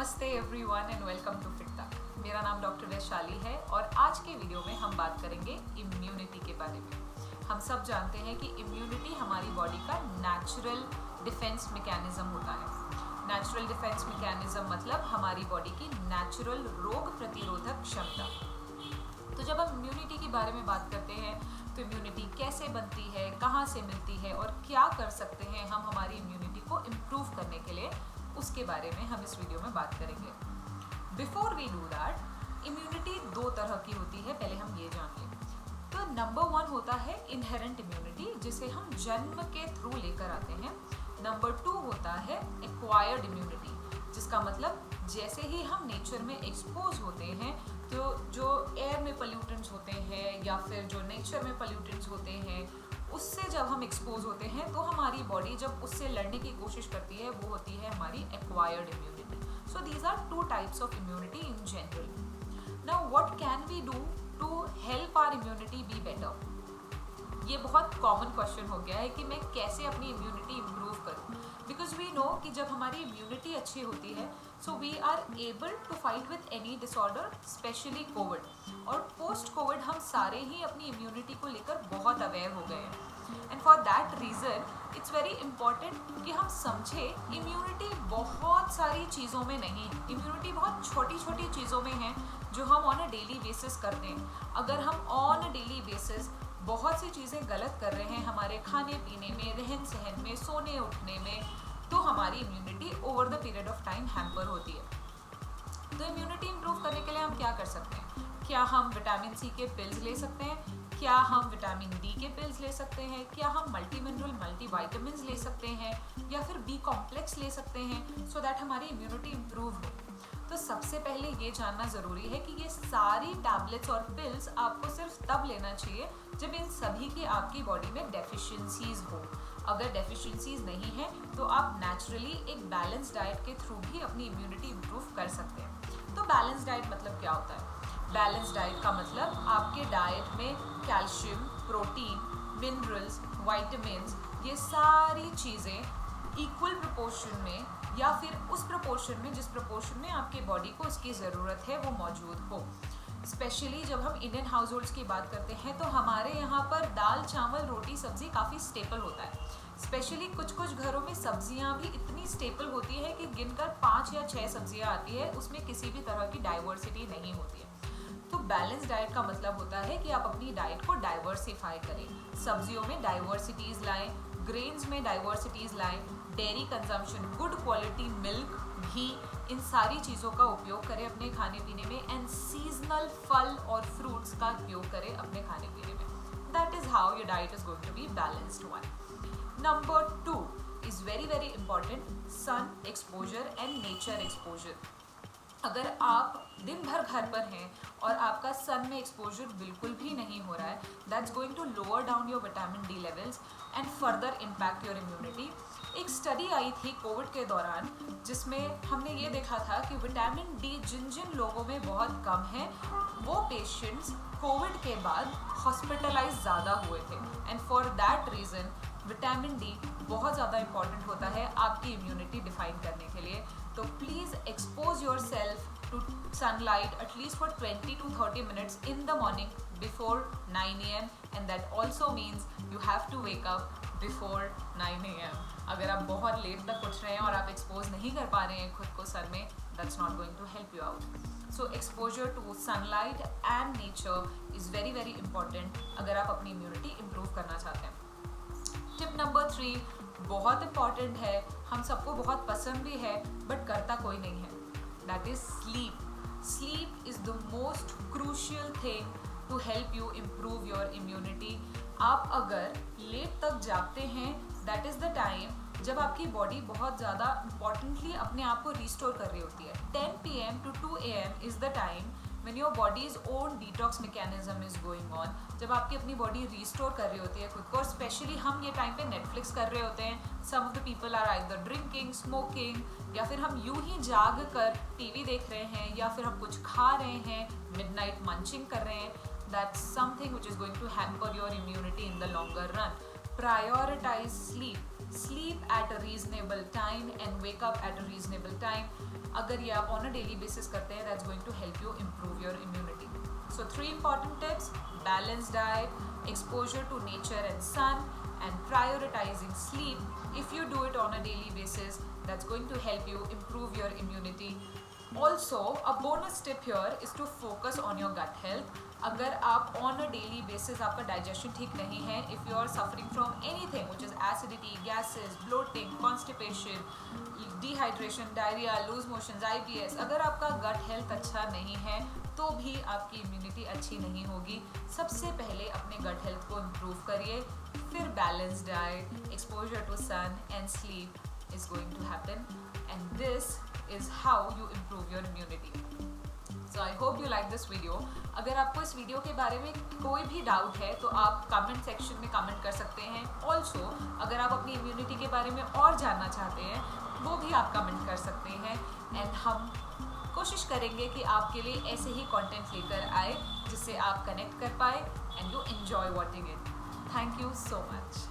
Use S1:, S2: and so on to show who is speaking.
S1: नमस्ते everyone and welcome to fit. मेरा नाम डॉक्टर वैशाली है और आज के वीडियो में हम बात करेंगे इम्यूनिटी के बारे में। हम सब जानते हैं कि इम्यूनिटी हमारी बॉडी का नेचुरल डिफेंस मैकेनिज्म होता है। नेचुरल डिफेंस मैकेनिज्म मतलब हमारी बॉडी की नेचुरल रोग प्रतिरोधक क्षमता। तो जब हम इम्यूनिटी के बारे में बात करते हैं तो इम्यूनिटी कैसे बनती है, कहाँ से मिलती है और क्या कर सकते हैं हम हमारी इम्यूनिटी को इम्प्रूव करने के लिए, उसके बारे में हम इस वीडियो में बात करेंगे। Before we do that, immunity दो तरह की होती है, पहले हम ये जान लें। तो नंबर 1 होता है इनहेरेंट इम्यूनिटी, जिसे हम जन्म के थ्रू लेकर आते हैं। नंबर 2 होता है एक्वायर्ड इम्यूनिटी, जिसका मतलब जैसे ही हम नेचर में एक्सपोज होते हैं तो जो एयर में पोल्यूटेंट्स होते हैं या फिर जो नेचर में पोल्यूटेंट्स होते हैं उससे जब हम एक्सपोज होते हैं तो हमारी बॉडी जब उससे लड़ने की कोशिश करती है वो होती है हमारी acquired immunity. So these are 2 types of immunity in general. Now what can we do to help our immunity be better? ये बहुत कॉमन क्वेश्चन हो गया है कि मैं कैसे अपनी इम्यूनिटी इम्प्रूव करूँ, बिकॉज वी नो कि जब हमारी इम्यूनिटी अच्छी होती है so we are able to fight with any disorder, specially covid. और पोस्ट कोविड हम सारे ही अपनी इम्यूनिटी को लेकर बहुत अवेयर हो गए हैं and for that reason it's very important कि हम समझें इम्यूनिटी बहुत सारी चीज़ों में नहीं, इम्यूनिटी बहुत छोटी छोटी चीज़ों में है जो हम ऑन अ डेली बेसिस करते हैं। अगर हम ऑन अ डेली बेसिस बहुत सी चीज़ें गलत कर रहे हैं हमारे खाने पीने में, रहन सहन में, सोने उठने में, तो हमारी immunity over the period of time hamper होती है। तो इम्यूनिटी इम्प्रूव करने के लिए हम क्या कर सकते हैं? क्या हम विटामिन सी के पिल्स ले सकते हैं? क्या हम विटामिन डी के पिल्स ले सकते हैं? क्या हम मल्टी मिनरल मल्टीविटामिन्स ले सकते हैं या फिर बी कॉम्प्लेक्स ले सकते हैं सो दैट हमारी इम्यूनिटी इम्प्रूव हो? तो सबसे पहले ये जानना ज़रूरी है कि ये सारी टैबलेट्स और पिल्स आपको सिर्फ तब लेना चाहिए जब इन सभी की आपकी बॉडी में डेफिशिएंसीज हो। अगर डेफिशिएंसीज नहीं है तो आप नेचुरली एक बैलेंस डाइट के थ्रू भी अपनी इम्यूनिटी इम्प्रूव कर सकते हैं। तो बैलेंस डाइट मतलब क्या होता है? बैलेंस डाइट का मतलब आपके डाइट में कैल्शियम, प्रोटीन, मिनरल्स, वाइटामिन्स, ये सारी चीज़ें इक्वल प्रोपोर्शन में या फिर उस प्रोपोर्शन में जिस प्रोपोर्शन में आपकी बॉडी को इसकी ज़रूरत है वो मौजूद हो। स्पेशली जब हम इंडियन हाउस होल्ड्स की बात करते हैं तो हमारे यहाँ पर दाल, चावल, रोटी, सब्जी काफ़ी स्टेपल होता है। स्पेशली कुछ कुछ घरों में सब्जियाँ भी इतनी स्टेपल होती है कि गिनकर 5 या 6 सब्जियाँ आती है, उसमें किसी भी तरह की डाइवर्सिटी नहीं होती है। तो बैलेंस डाइट का मतलब होता है कि आप अपनी डाइट को डाइवर्सिफाई करें, सब्जियों में डाइवर्सिटीज़ लाएं, ग्रेन्स में डाइवर्सिटीज़ लाएं, dairy consumption, good quality milk, ghee, इन सारी चीज़ों का उपयोग करें अपने खाने पीने में एंड सीजनल फल और फ्रूट्स का उपयोग करें अपने खाने पीने में। That is how your diet is going to be balanced one. Number 2 is very very important, sun exposure and nature exposure. अगर आप दिन भर घर पर हैं और आपका सन में एक्सपोजर बिल्कुल भी नहीं हो रहा है, that's going to lower down your vitamin D levels and further impact your immunity. एक स्टडी आई थी कोविड के दौरान जिसमें हमने ये देखा था कि विटामिन डी जिन जिन लोगों में बहुत कम है वो पेशेंट्स कोविड के बाद हॉस्पिटलाइज ज़्यादा हुए थे and for that reason vitamin D बहुत ज़्यादा इंपॉर्टेंट होता है आपकी इम्यूनिटी डिफाइन करने के लिए। तो please expose your self to sunlight at least for 20 to 30 minutes in the morning before 9 AM and that also means you have to wake up before 9 AM. अगर आप बहुत लेट तक उठ रहे हैं और आप एक्सपोज नहीं कर पा रहे हैं खुद को सन में, that's not going to help you out. So exposure to sunlight and nature is very very important अगर आप अपनी इम्यूनिटी इम्प्रूव करना चाहते हैं। टिप नंबर 3 बहुत इंपॉर्टेंट है, हम सबको बहुत पसंद भी है बट करता कोई नहीं है, that is sleep. Sleep is the most crucial thing to help you improve your immunity. आप अगर लेट तक जागते हैं दैट इज़ द टाइम जब आपकी बॉडी बहुत ज़्यादा इंपॉर्टेंटली अपने आप को रिस्टोर कर रही होती है। 10 PM to 2 AM is the time when your body's own detox mechanism is going on, जब आपकी अपनी बॉडी रिस्टोर कर रही होती है खुद को। और स्पेशली हम ये टाइम पे नेटफ्लिक्स कर रहे होते हैं, some of the people are either drinking, smoking, या फिर हम यूं ही जाग कर टीवी देख रहे हैं या फिर हम कुछ खा रहे हैं, मिडनाइट मंचिंग कर रहे हैं। That's something which is going to hamper your immunity in the longer run. Prioritize sleep. Sleep at a reasonable time and wake up at a reasonable time. अगर ये आप ऑन अ डेली बेसिस करते हैं, that's going to help you improve your immunity. So 3 important tips: balanced diet, exposure to nature and sun, and prioritizing sleep. If you do it on a daily basis, that's going to help you improve your immunity. Also, a bonus tip here is to focus on your gut health. अगर आप on a daily basis आपका digestion ठीक नहीं है, if you are suffering from anything which is acidity, gases, bloating, constipation, dehydration, diarrhea, loose motions, IBS, अगर आपका gut health अच्छा नहीं है तो भी आपकी इम्यूनिटी अच्छी नहीं होगी. सबसे पहले अपने गट हेल्थ को इम्प्रूव करिए, फिर balance diet, exposure to sun and sleep is going to happen, and this is how you improve your immunity. So I hope you like this video. अगर आपको इस वीडियो के बारे में कोई भी डाउट है तो आप कमेंट सेक्शन में कमेंट कर सकते हैं. ऑल्सो अगर आप अपनी इम्यूनिटी के बारे में और जानना चाहते हैं वो भी आप कमेंट कर सकते हैं, एंड हम कोशिश करेंगे कि आपके लिए ऐसे ही कंटेंट लेकर आए जिससे आप कनेक्ट कर पाए and you enjoy watching it. Thank you so much.